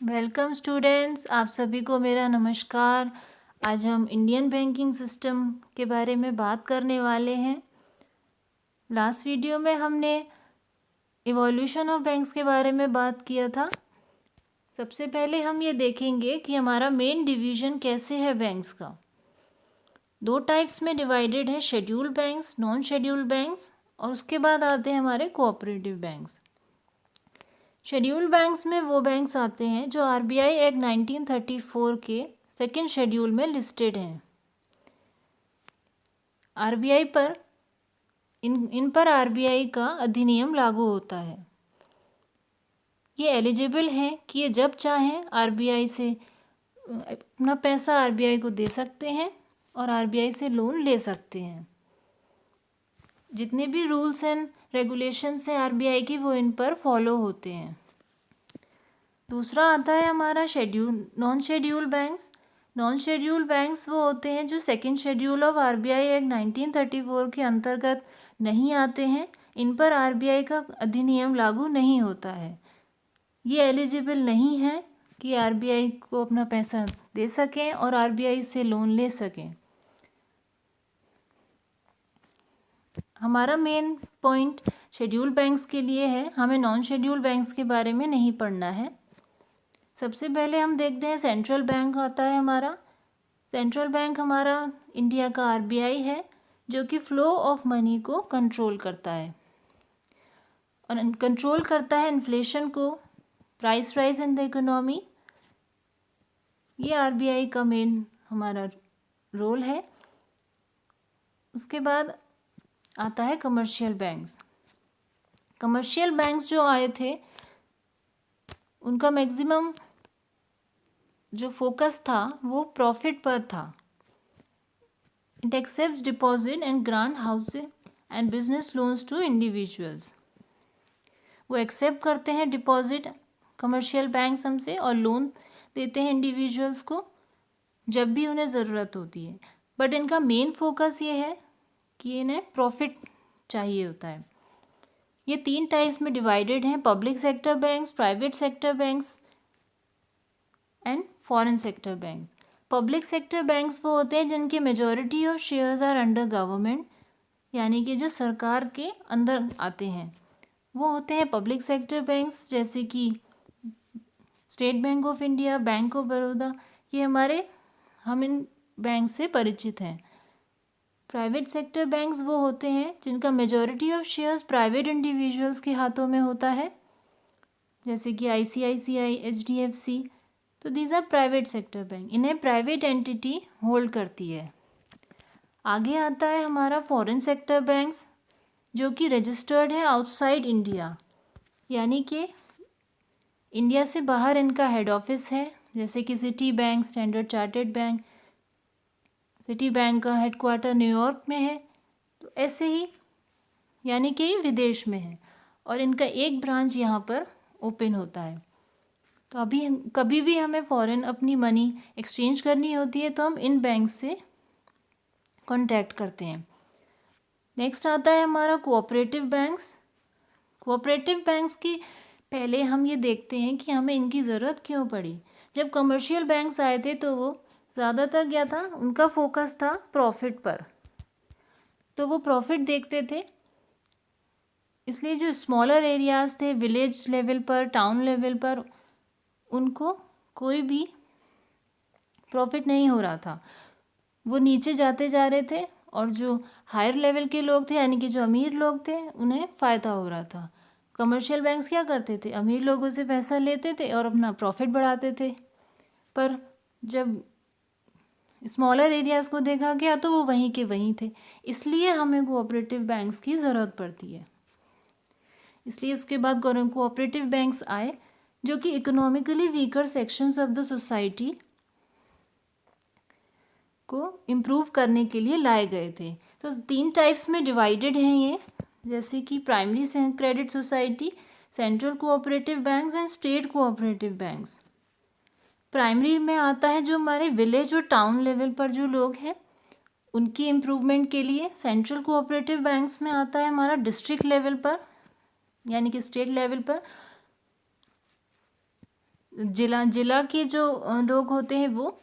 Welcome students, आप सभी को मेरा नमस्कार। आज हम इंडियन बैंकिंग सिस्टम के बारे में बात करने वाले हैं। लास्ट वीडियो में हमने इवोल्यूशन ऑफ बैंक्स के बारे में बात किया था। सबसे पहले हम ये देखेंगे कि हमारा मेन डिवीज़न कैसे है बैंक्स का। दो टाइप्स में डिवाइडेड है, scheduled banks, non scheduled banks, और उसके बाद आते हैं हमारे कोऑपरेटिव बैंक्स। शेड्यूल्ड बैंक्स में वो बैंक्स आते हैं जो आरबीआई एक्ट 1934 के सेकेंड शेड्यूल में लिस्टेड हैं। आरबीआई पर इन पर आरबीआई का अधिनियम लागू होता है। ये एलिजिबल हैं कि ये जब चाहें आरबीआई से अपना पैसा आरबीआई को दे सकते हैं और आरबीआई से लोन ले सकते हैं। जितने भी रूल्स एंड रेगुलेशंस हैं आरबीआई की, वो इन पर फॉलो होते हैं। दूसरा आता है हमारा non schedule banks. Non schedule banks वो होते हैं जो second schedule of RBI act 1934 के अंतर्गत नहीं आते हैं। इन पर आरबीआई का अधिनियम लागू नहीं होता है। ये एलिजिबल नहीं है कि आरबीआई को अपना पैसा दे सकें और आरबीआई से लोन ले सकें। हमारा मेन पॉइंट शेड्यूल बैंक्स के लिए है, हमें नॉन शेड्यूल बैंक्स के बारे में नहीं पढ़ना है। सबसे पहले हम देखते हैं सेंट्रल बैंक आता है हमारा। सेंट्रल बैंक हमारा इंडिया का आरबीआई है, जो कि फ्लो ऑफ मनी को कंट्रोल करता है और कंट्रोल करता है इन्फ्लेशन को, price rise in the economy. ये आरबीआई का मेन हमारा रोल है। उसके बाद आता है कमर्शियल बैंक्स। कमर्शियल बैंक्स जो आए थे उनका मैक्सिमम जो फोकस था वो प्रॉफिट पर था। It accepts deposit and grant housing and business loans to individuals. वो एक्सेप्ट करते हैं डिपॉजिट कमर्शियल बैंक्स हमसे और लोन देते हैं इंडिविजुअल्स को जब भी उन्हें ज़रूरत होती है। बट इनका मेन फोकस ये है कि इन्हें प्रॉफिट चाहिए होता है। ये तीन टाइप्स में डिवाइडेड हैं, public sector banks, private sector banks and foreign sector banks. Public sector banks वो होते हैं जिनके majority of shares are under government, यानी कि जो सरकार के अंदर आते हैं वो होते हैं पब्लिक सेक्टर बैंक्स, जैसे कि state bank of India, bank of Baroda. ये हम इन बैंक से परिचित हैं। प्राइवेट सेक्टर बैंक्स वो होते हैं जिनका majority of shares private individuals के हाथों में होता है, जैसे कि आईसीआईसीआई, एचडीएफसी। तो these are private sector bank, इन्हें प्राइवेट एंटिटी होल्ड करती है। आगे आता है हमारा फॉरेन सेक्टर बैंक्स, जो कि रजिस्टर्ड है आउटसाइड इंडिया, यानी कि इंडिया से बाहर इनका हेड ऑफिस है, जैसे कि city bank, standard chartered bank. City bank का हेडक्वार्टर न्यूयॉर्क में है, तो ऐसे ही यानी कि विदेश में है और इनका एक ब्रांच यहाँ पर ओपन होता है। तो अभी कभी भी हमें फ़ॉरेन अपनी मनी एक्सचेंज करनी होती है तो हम इन बैंक से कॉन्टैक्ट करते हैं। नेक्स्ट आता है हमारा कोऑपरेटिव बैंक्स। कोऑपरेटिव बैंक्स की पहले हम ये देखते हैं कि हमें इनकी ज़रूरत क्यों पड़ी। जब कमर्शियल बैंक्स आए थे तो वो ज़्यादातर क्या था, उनका फोकस था प्रॉफिट पर, तो वो प्रॉफिट देखते थे। इसलिए जो स्मॉलर एरियाज़ थे, विलेज लेवल पर, टाउन लेवल पर, उनको कोई भी प्रॉफिट नहीं हो रहा था। वो नीचे जाते जा रहे थे और जो हायर लेवल के लोग थे, यानी कि जो अमीर लोग थे, उन्हें फ़ायदा हो रहा था। कमर्शियल बैंक्स क्या करते थे, अमीर लोगों से पैसा लेते थे और अपना प्रॉफिट बढ़ाते थे। पर जब स्मॉलर एरियाज़ को देखा गया तो वो वहीं के वहीं थे। इसलिए हमें कोऑपरेटिव बैंक्स की ज़रूरत पड़ती है। इसलिए उसके बाद कोऑपरेटिव बैंक्स आए, जो कि economically weaker sections of the society को इम्प्रूव करने के लिए लाए गए थे। तो तीन टाइप्स में डिवाइडेड हैं ये, जैसे कि primary credit society, central cooperative banks and state cooperative banks. Primary में आता है जो हमारे विलेज और टाउन लेवल पर जो लोग हैं उनकी इम्प्रूवमेंट के लिए। सेंट्रल कोऑपरेटिव बैंक्स में आता है हमारा डिस्ट्रिक्ट लेवल पर, यानी कि स्टेट लेवल पर। जिला जिला के जो लोग होते हैं वो,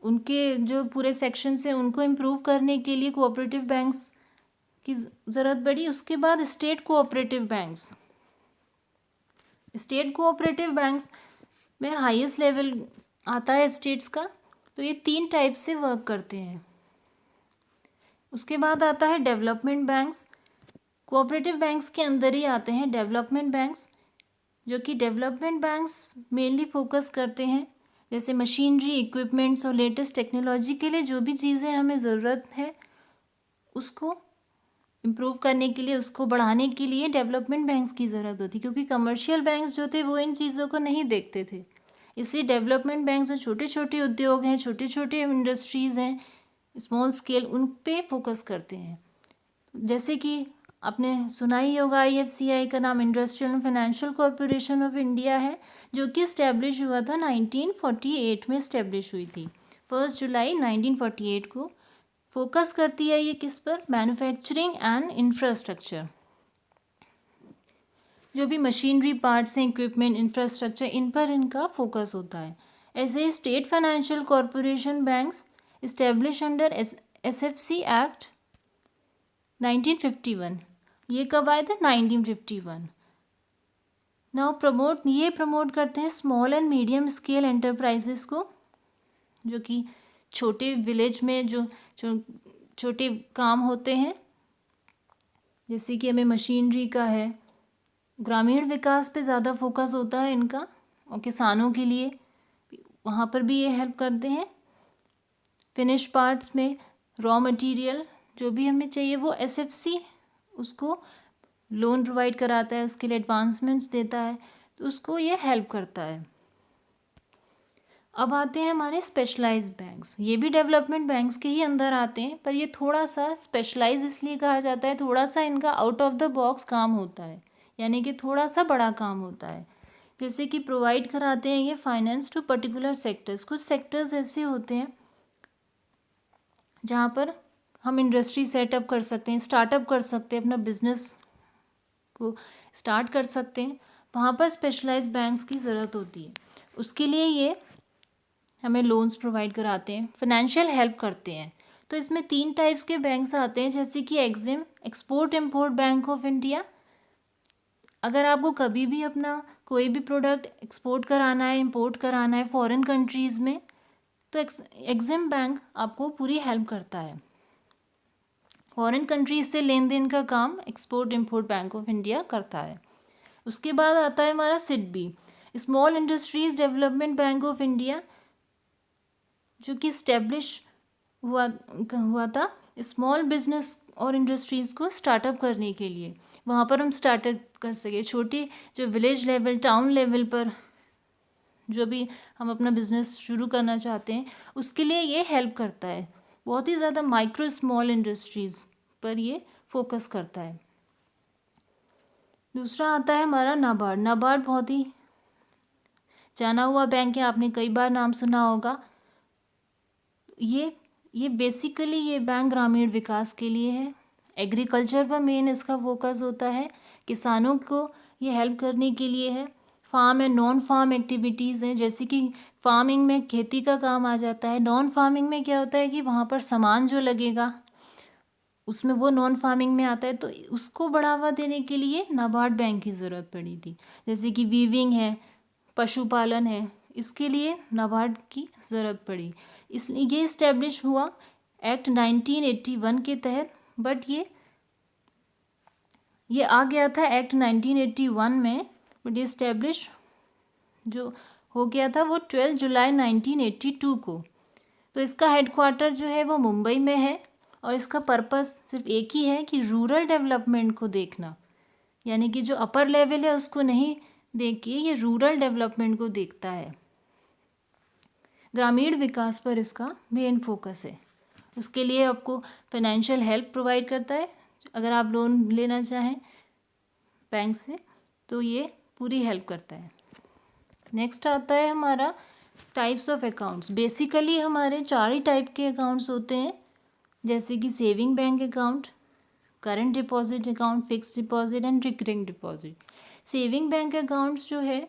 उनके जो पूरे सेक्शंस हैं उनको इम्प्रूव करने के लिए कोऑपरेटिव बैंक्स की ज़रूरत पड़ी। उसके बाद state cooperative banks, state cooperative banks में हाईएस्ट लेवल आता है स्टेट्स का। तो ये 3 टाइप से वर्क करते हैं। उसके बाद आता है डेवलपमेंट बैंक्स। कोऑपरेटिव बैंक्स के अंदर ही आते हैं डेवलपमेंट बैंक्स, जो कि डेवलपमेंट बैंक्स मेनली फोकस करते हैं जैसे मशीनरी, इक्विपमेंट्स और लेटेस्ट टेक्नोलॉजी के लिए जो भी चीज़ें हमें ज़रूरत है उसको इम्प्रूव करने के लिए, उसको बढ़ाने के लिए डेवलपमेंट बैंक्स की ज़रूरत होती, क्योंकि कमर्शियल बैंक्स जो थे वो इन चीज़ों को नहीं देखते थे। इसलिए डेवलपमेंट बैंक्स जो छोटे छोटे उद्योग हैं, छोटे छोटे इंडस्ट्रीज़ हैं, स्मॉल स्केल, उन पे फोकस करते हैं। जैसे कि आपने सुना ही होगा IFCI का नाम industrial and financial corporation of India है, जो कि इस्टेब्लिश हुआ था 1948 में इस्टेब्लिश हुई थी, 1 जुलाई 1948 को। फोकस करती है ये किस पर? मैन्युफैक्चरिंग एंड इंफ्रास्ट्रक्चर, जो भी मशीनरी पार्ट्स हैं, इक्विपमेंट, इंफ्रास्ट्रक्चर, इन पर इनका फोकस होता है। ऐसे ही state financial corporation banks establish under SFC act 1951। ये कब आए थे? 1951। नाउ प्रमोट करते हैं small and medium scale enterprises को, जो कि छोटे विलेज में जो छोटे काम होते हैं, जैसे कि हमें मशीनरी का है। ग्रामीण विकास पे ज़्यादा फोकस होता है इनका, और किसानों के लिए वहाँ पर भी ये हेल्प करते हैं। फिनिश पार्ट्स में रॉ मटेरियल जो भी हमें चाहिए वो SFC उसको लोन प्रोवाइड कराता है, उसके लिए एडवांसमेंट्स देता है, तो उसको ये हेल्प करता है। अब आते हैं हमारे स्पेशलाइज्ड बैंक्स। ये भी डेवलपमेंट बैंक्स के ही अंदर आते हैं, पर ये थोड़ा सा स्पेशलाइज इसलिए कहा जाता है, थोड़ा सा इनका आउट ऑफ द बॉक्स काम होता है, यानी कि थोड़ा सा बड़ा काम होता है। जैसे कि प्रोवाइड कराते हैं ये फाइनेंस टू पर्टिकुलर सेक्टर्स। कुछ सेक्टर्स ऐसे होते हैं जहाँ पर हम इंडस्ट्री सेटअप कर सकते हैं, स्टार्टअप कर सकते हैं, अपना बिजनेस को स्टार्ट कर सकते हैं, वहाँ पर स्पेशलाइज्ड बैंक्स की ज़रूरत होती है। उसके लिए ये हमें लोन्स प्रोवाइड कराते हैं, फाइनेंशियल हेल्प करते हैं। तो इसमें 3 टाइप्स के बैंक्स आते हैं, जैसे कि EXIM, export import bank of India. अगर आपको कभी भी अपना कोई भी प्रोडक्ट एक्सपोर्ट कराना है, इम्पोर्ट कराना है फॉरेन कंट्रीज़ में, तो EXIM बैंक आपको पूरी हेल्प करता है। फॉरेन कंट्रीज से लेन देन का काम export import bank of India करता है। उसके बाद आता है हमारा SIDBI, small industries development bank of India, जो कि इस्टेब्लिश हुआ था स्मॉल बिजनेस और इंडस्ट्रीज़ को स्टार्टअप करने के लिए। वहाँ पर हम स्टार्टअप कर सके, छोटे जो विलेज लेवल, टाउन लेवल पर जो भी हम अपना बिजनेस शुरू करना चाहते हैं, उसके लिए ये हेल्प करता है। बहुत ही ज़्यादा माइक्रो स्मॉल इंडस्ट्रीज़ पर ये फोकस करता है। दूसरा आता है हमारा नाबार्ड। नाबार्ड बहुत ही जाना हुआ बैंक है, आपने कई बार नाम सुना होगा। ये बेसिकली ये बैंक ग्रामीण विकास के लिए है, एग्रीकल्चर पर मेन इसका फोकस होता है, किसानों को ये हेल्प करने के लिए है। Farm and non farm activities हैं, जैसे कि फार्मिंग में खेती का काम आ जाता है। नॉन फार्मिंग में क्या होता है कि वहाँ पर सामान जो लगेगा उसमें वो नॉन फार्मिंग में आता है, तो उसको बढ़ावा देने के लिए नाबार्ड बैंक की ज़रूरत पड़ी थी। जैसे कि वीविंग है, पशुपालन है, इसके लिए नाबार्ड की ज़रूरत पड़ी, इसलिए ये इस्टेब्लिश हुआ एक्ट 1981 के तहत। बट ये आ गया था एक्ट 1981 में, बट ये इस्टेब्लिश जो हो गया था वो 12 जुलाई 1982 को। तो इसका हेडक्वार्टर जो है वो मुंबई में है, और इसका पर्पस सिर्फ एक ही है कि रूरल डेवलपमेंट को देखना, यानी कि जो अपर लेवल है उसको नहीं देख के ये रूरल डेवलपमेंट को देखता है। ग्रामीण विकास पर इसका मेन फोकस है। उसके लिए आपको फाइनेंशियल हेल्प प्रोवाइड करता है। अगर आप लोन लेना चाहें बैंक से तो ये पूरी हेल्प करता है। नेक्स्ट आता है हमारा टाइप्स ऑफ अकाउंट्स। बेसिकली हमारे 4 ही टाइप के अकाउंट्स होते हैं, जैसे कि saving bank account, current deposit account, fixed deposit and recurring deposit. Saving bank accounts जो है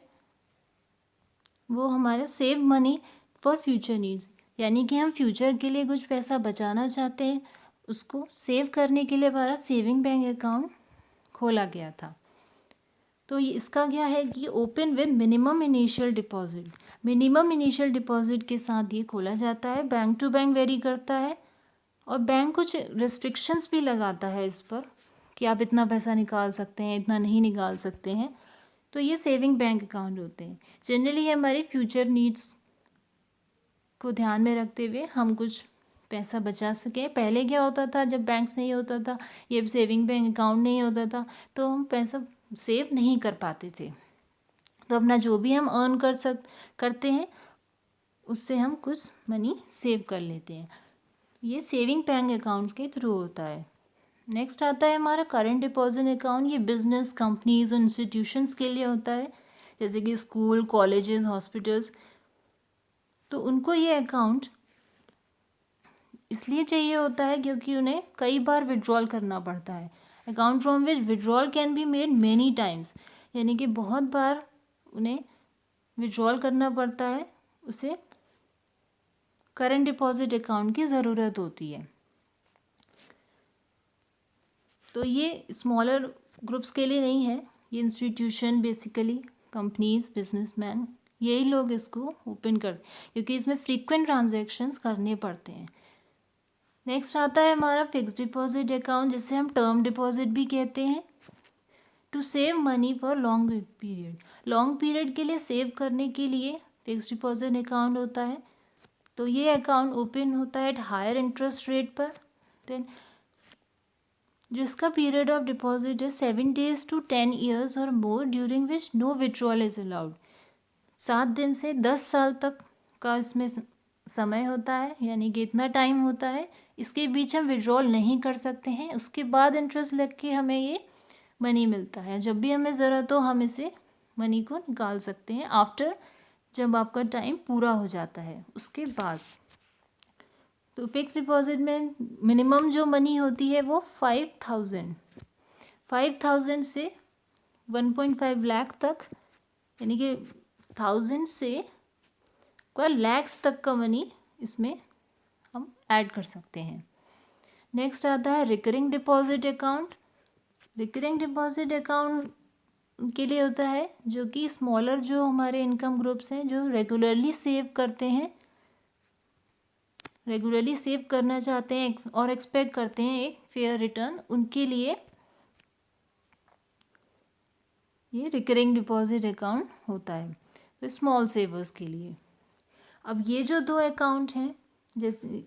वो हमारा save money for future needs, यानी कि हम फ्यूचर के लिए कुछ पैसा बचाना चाहते हैं, उसको सेव करने के लिए हमारा सेविंग बैंक अकाउंट खोला गया था। तो ये इसका क्या है कि open with minimum initial deposit, minimum initial deposit के साथ ये खोला जाता है। बैंक टू बैंक वेरी करता है और बैंक कुछ रिस्ट्रिक्शंस भी लगाता है इस पर कि आप इतना पैसा निकाल सकते हैं, इतना नहीं निकाल सकते हैं। तो ये सेविंग बैंक अकाउंट होते हैं। जनरली हमारी फ्यूचर नीड्स को ध्यान में रखते हुए हम कुछ पैसा बचा सकें। पहले क्या होता था, जब बैंक्स नहीं होता था, ये सेविंग बैंक अकाउंट नहीं होता था, तो हम पैसा सेव नहीं कर पाते थे। तो अपना जो भी हम अर्न करते हैं उससे हम कुछ मनी सेव कर लेते हैं। ये सेविंग बैंक अकाउंट्स के थ्रू होता है। नेक्स्ट आता है हमारा करंट डिपॉजिट अकाउंट। ये बिजनेस, कंपनीज और इंस्टीट्यूशंस के लिए होता है, जैसे कि स्कूल, कॉलेजेस, हॉस्पिटल्स। तो उनको ये अकाउंट इसलिए चाहिए होता है क्योंकि उन्हें कई बार विड्रॉल करना पड़ता है। Account from which withdrawal can be made many times, यानी कि बहुत बार उन्हें विड्रॉल करना पड़ता है, उसे करंट डिपॉजिट अकाउंट की ज़रूरत होती है। तो ये स्मॉलर ग्रुप्स के लिए नहीं है, ये इंस्टीट्यूशन, बेसिकली कंपनीज, बिजनेसमैन, यही लोग इसको ओपन कर, क्योंकि इसमें फ्रीक्वेंट ट्रांजैक्शंस करने पड़ते हैं। नेक्स्ट आता है हमारा फिक्स्ड डिपॉजिट अकाउंट, जिसे हम टर्म डिपॉजिट भी कहते हैं। To save money for long period, long period के लिए सेव करने के लिए फिक्स्ड डिपॉजिट अकाउंट होता है। तो ये अकाउंट ओपन होता है एट हायर इंटरेस्ट रेट पर, देन जिसका पीरियड ऑफ डिपॉजिट है 7 days to 10 years और more, during which no withdrawal is allowed. 7 दिन से 10 साल तक का इसमें समय होता है, यानी कि इतना टाइम होता है, इसके बीच हम विड्रॉल नहीं कर सकते हैं। उसके बाद इंटरेस्ट लग के हमें ये मनी मिलता है। जब भी हमें ज़रूरत हो हम इसे मनी को निकाल सकते हैं, आफ्टर, जब आपका टाइम पूरा हो जाता है उसके बाद। तो फिक्स डिपॉजिट में मिनिमम जो मनी होती है वो 5,000 से 1.5 लाख तक, यानी कि 1000 से 12 lakhs तक का मनी इसमें हम ऐड कर सकते हैं। नेक्स्ट आता है recurring deposit account. Recurring deposit account के लिए होता है जो कि स्मॉलर जो हमारे इनकम ग्रुप्स हैं, जो रेगुलरली सेव करते हैं, रेगुलरली सेव करना चाहते हैं और एक्सपेक्ट करते हैं एक फेयर रिटर्न, उनके लिए ये रिकरिंग डिपॉजिट अकाउंट होता है, तो स्मॉल सेवर्स के लिए। अब ये जो दो अकाउंट हैं, जैसे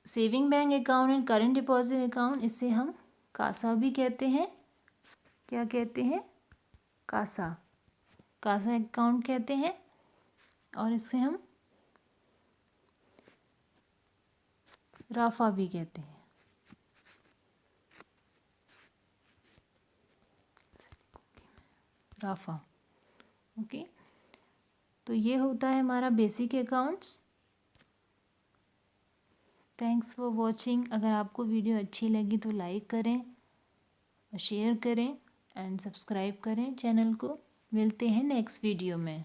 saving bank account and current deposit account, इसे हम कासा भी कहते हैं। क्या कहते हैं? कासा, कासा अकाउंट कहते हैं। और इसे हम राफा भी कहते हैं। राफा, ओके। तो ये होता है हमारा basic accounts. Thanks for watching. अगर आपको वीडियो अच्छी लगी तो लाइक करें, शेयर करें एंड सब्सक्राइब करें चैनल को। मिलते हैं नेक्स्ट वीडियो में।